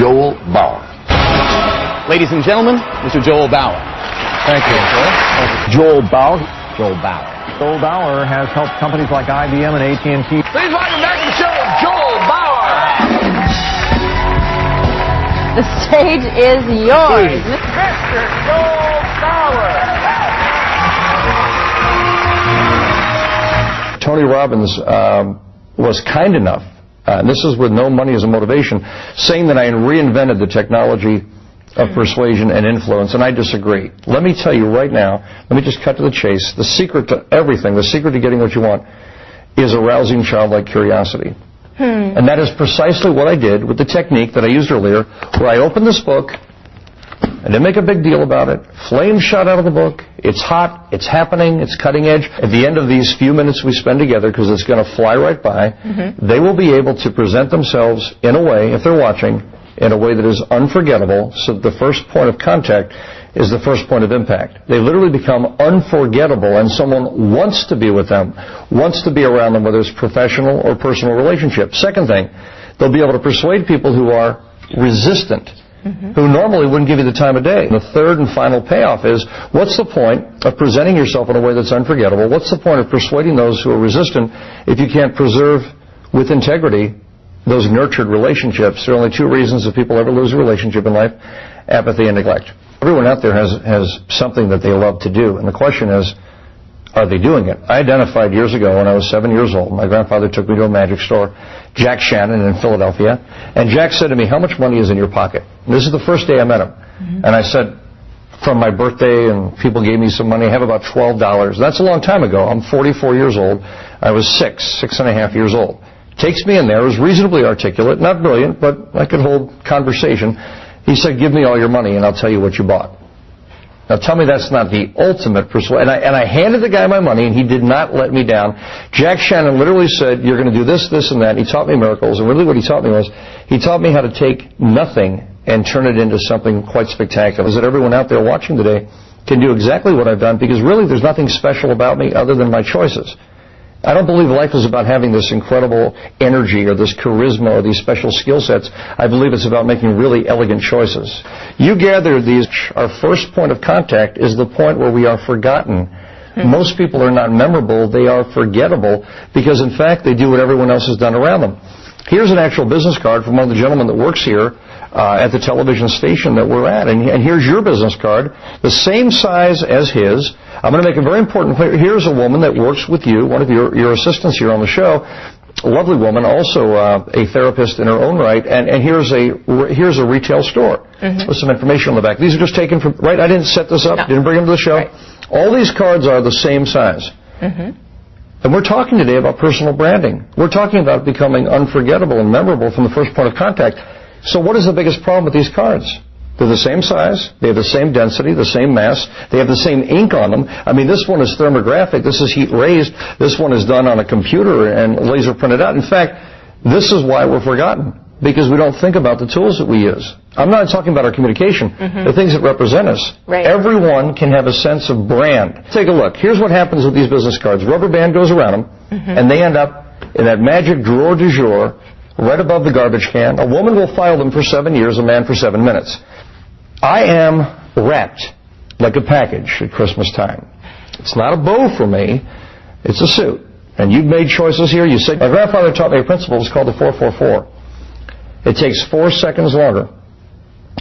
Joel Bauer. Ladies and gentlemen, Mr. Joel Bauer. Thank you, Joel Bauer. Joel Bauer. Joel Bauer has helped companies like IBM and AT&T. Please welcome back to the show, Joel Bauer. The stage is yours. Mr. Joel Bauer. Tony Robbins was kind enough, and this is with no money as a motivation, saying that I reinvented the technology of persuasion and influence, and I disagree. Let me tell you right now, let me just cut to the chase, the secret to everything, the secret to getting what you want, is arousing childlike curiosity. And that is precisely what I did with the technique that I used earlier, where I opened this book, I didn't make a big deal about it, flames shot out of the book, it's hot, it's happening, it's cutting edge. At the end of these few minutes we spend together, because it's going to fly right by, they will be able to present themselves in a way, if they're watching, in a way that is unforgettable, so that the first point of contact is the first point of impact. They literally become unforgettable, and someone wants to be with them, wants to be around them, whether it's professional or personal relationship. Second thing, they'll be able to persuade people who are resistant, who normally wouldn't give you the time of day. And the third and final payoff is, what's the point of presenting yourself in a way that's unforgettable? What's the point of persuading those who are resistant if you can't preserve with integrity those nurtured relationships? There are only two reasons that people ever lose a relationship in life: apathy and neglect. Everyone out there has something that they love to do, and the question is, are they doing it? I identified years ago when I was 7 years old. My grandfather took me to a magic store, Jack Shannon in Philadelphia, and Jack said to me, "How much money is in your pocket?" And this is the first day I met him. And I said, from my birthday, and people gave me some money, I have about $12. That's a long time ago. I'm 44 years old. I was six and a half years old. Takes me in there, was reasonably articulate, not brilliant, but I could hold conversation. He said, "Give me all your money and I'll tell you what you bought." Now tell me that's not the ultimate persuasion. And I handed the guy my money, and he did not let me down. Jack Shannon literally said, "You're going to do this, this, and that." He taught me miracles, and really what he taught me was, he taught me how to take nothing and turn it into something quite spectacular. Is that everyone out there watching today can do exactly what I've done, because really there's nothing special about me other than my choices. I don't believe life is about having this incredible energy or this charisma or these special skill sets. I believe it's about making really elegant choices. You gather these. Our first point of contact is the point where we are forgotten. Most people are not memorable. They are forgettable because, in fact, they do what everyone else has done around them. Here's an actual business card from one of the gentlemen that works here at the television station that we're at. And here's your business card, the same size as his. I'm going to make a very important point. Here's a woman that works with you, one of your assistants here on the show, a lovely woman, also a therapist in her own right. And here's a retail store with some information on the back. These are just taken from, right? I didn't set this up, didn't bring them to the show. Right. All these cards are the same size. And we're talking today about personal branding. We're talking about becoming unforgettable and memorable from the first point of contact. So what is the biggest problem with these cards? They're the same size, they have the same density, the same mass, they have the same ink on them. I mean, this one is thermographic, this is heat raised, this one is done on a computer and laser printed out. In fact, this is why we're forgotten, because we don't think about the tools that we use. I'm not talking about our communication, the things that represent us. Right. Everyone can have a sense of brand. Take a look. Here's what happens with these business cards. Rubber band goes around them, and they end up in that magic drawer du jour, right above the garbage can. A woman will file them for 7 years, a man for 7 minutes. I am wrapped like a package at Christmas time. It's not a bow for me, it's a suit. And you've made choices here. You said, my grandfather taught me a principle, it's called the 4-4-4. It takes 4 seconds longer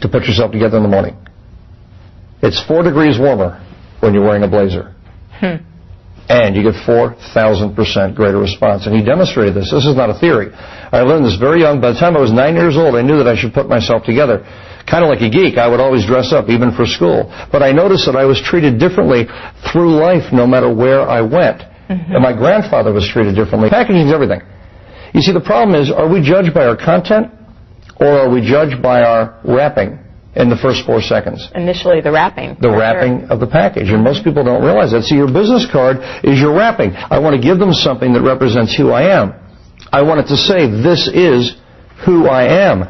to put yourself together in the morning. It's 4 degrees warmer when you're wearing a blazer. And you get 4,000% greater response. And he demonstrated this. This is not a theory. I learned this very young. By the time I was 9 years old, I knew that I should put myself together. Kind of like a geek, I would always dress up, even for school. But I noticed that I was treated differently through life no matter where I went. And my grandfather was treated differently. Packaging is everything. You see, the problem is, are we judged by our content, or are we judged by our wrapping in the first 4 seconds? Initially, the wrapping. The wrapping of the package. And most people don't realize that. See, your business card is your wrapping. I want to give them something that represents who I am. I want it to say, this is who I am.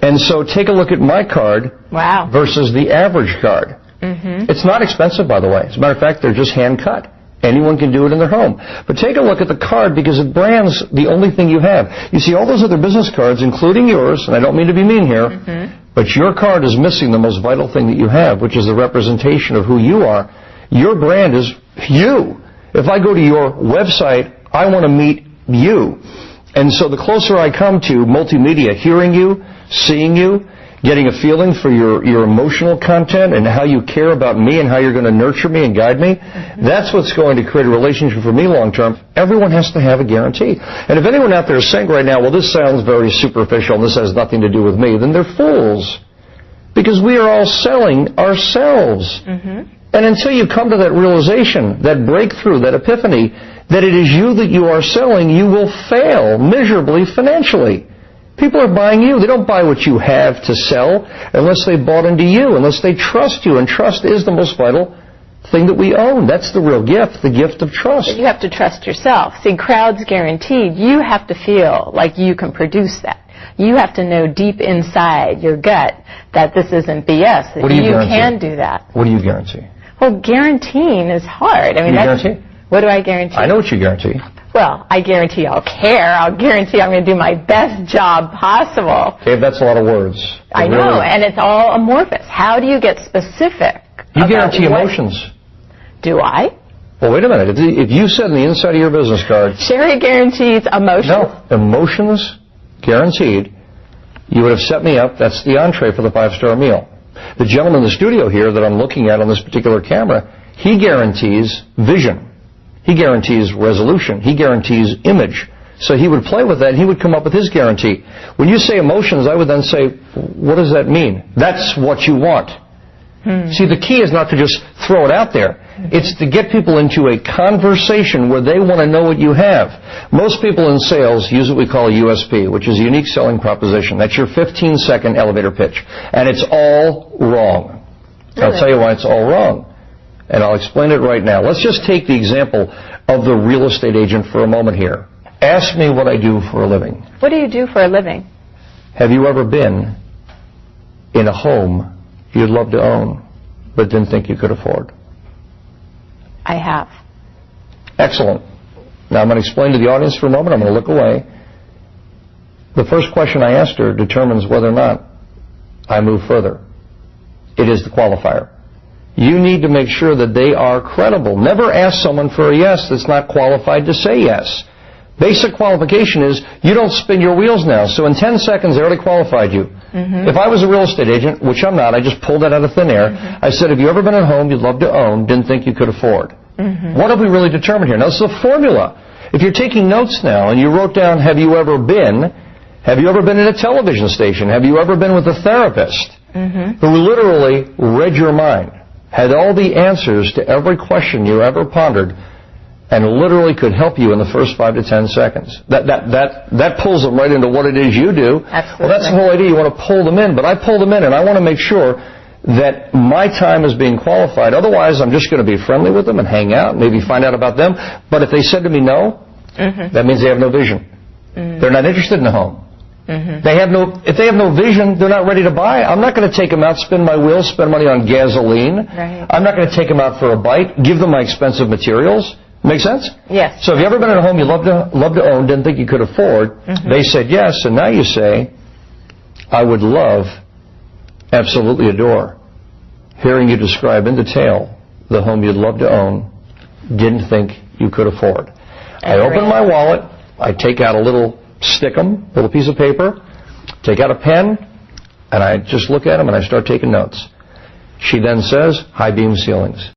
And so take a look at my card versus the average card. It's not expensive, by the way. As a matter of fact, they're just hand cut. Anyone can do it in their home. But take a look at the card because it brands the only thing you have. You see all those other business cards, including yours, and I don't mean to be mean here, but your card is missing the most vital thing that you have, which is the representation of who you are. Your brand is you. If I go to your website, I want to meet you. And so the closer I come to multimedia, hearing you, seeing you, getting a feeling for your emotional content and how you care about me and how you're going to nurture me and guide me, that's what's going to create a relationship for me long term. Everyone has to have a guarantee. And if anyone out there is saying right now, well, this sounds very superficial and this has nothing to do with me, then they're fools. Because we are all selling ourselves. And until you come to that realization, that breakthrough, that epiphany, that it is you that you are selling, you will fail miserably financially. People are buying you. They don't buy what you have to sell unless they bought into you, unless they trust you. And trust is the most vital thing that we own. That's the real gift, the gift of trust. But you have to trust yourself. See, crowds guaranteed. You have to feel like you can produce that. You have to know deep inside your gut that this isn't BS, that you can do that. What do you guarantee? Well, guaranteeing is hard. I mean, guarantee? What do I guarantee? I know what you guarantee. Well, I guarantee I'll care. I'll guarantee I'm going to do my best job possible. Okay, that's a lot of words. I know, and it's all amorphous. How do you get specific? You guarantee emotions. Do I? Well, wait a minute. If you said in the inside of your business card... Sherry guarantees emotions. No, emotions guaranteed. You would have set me up. That's the entree for the 5-star meal. The gentleman in the studio here that I'm looking at on this particular camera, he guarantees vision. He guarantees resolution. He guarantees image. So he would play with that, and he would come up with his guarantee. When you say emotions, I would then say, what does that mean? That's what you want. See, the key is not to just throw it out there. It's to get people into a conversation where they want to know what you have. Most people in sales use what we call a USP, which is a unique selling proposition. That's your 15-second elevator pitch. And it's all wrong. I'll tell you why it's all wrong. And I'll explain it right now. Let's just take the example of the real estate agent for a moment here. Ask me what I do for a living. What do you do for a living? Have you ever been in a home you'd love to own but didn't think you could afford? I have. Excellent. Now I'm going to explain to the audience for a moment. I'm going to look away. The first question I asked her determines whether or not I move further. It is the qualifier. You need to make sure that they are credible. Never ask someone for a yes that's not qualified to say yes. Basic qualification is you don't spin your wheels now. So in 10 seconds, they already qualified you. If I was a real estate agent, which I'm not, I just pulled that out of thin air. I said, have you ever been at home you'd love to own, didn't think you could afford? What have we really determined here? Now, this is a formula. If you're taking notes now and you wrote down, have you ever been in a television station? Have you ever been with a therapist who literally read your mind, had all the answers to every question you ever pondered, and literally could help you in the first 5 to 10 seconds. That pulls them right into what it is you do. Absolutely. Well, that's the whole idea. You want to pull them in, but I pull them in, and I want to make sure that my time is being qualified. Otherwise, I'm just going to be friendly with them and hang out, maybe find out about them. But if they said to me no, that means they have no vision. They're not interested in the home. If they have no vision, they're not ready to buy. I'm not going to take them out, spin my wheels, spend money on gasoline. Right. I'm not going to take them out for a bite, give them my expensive materials. Make sense? Yes. So have you ever been at a home you love to own, didn't think you could afford? They said yes, and now you say, I would love, absolutely adore, hearing you describe in detail the home you'd love to own, didn't think you could afford. I open my wallet, I take out a little stickum, little piece of paper, take out a pen, and I just look at them and I start taking notes. She then says, high beam ceilings.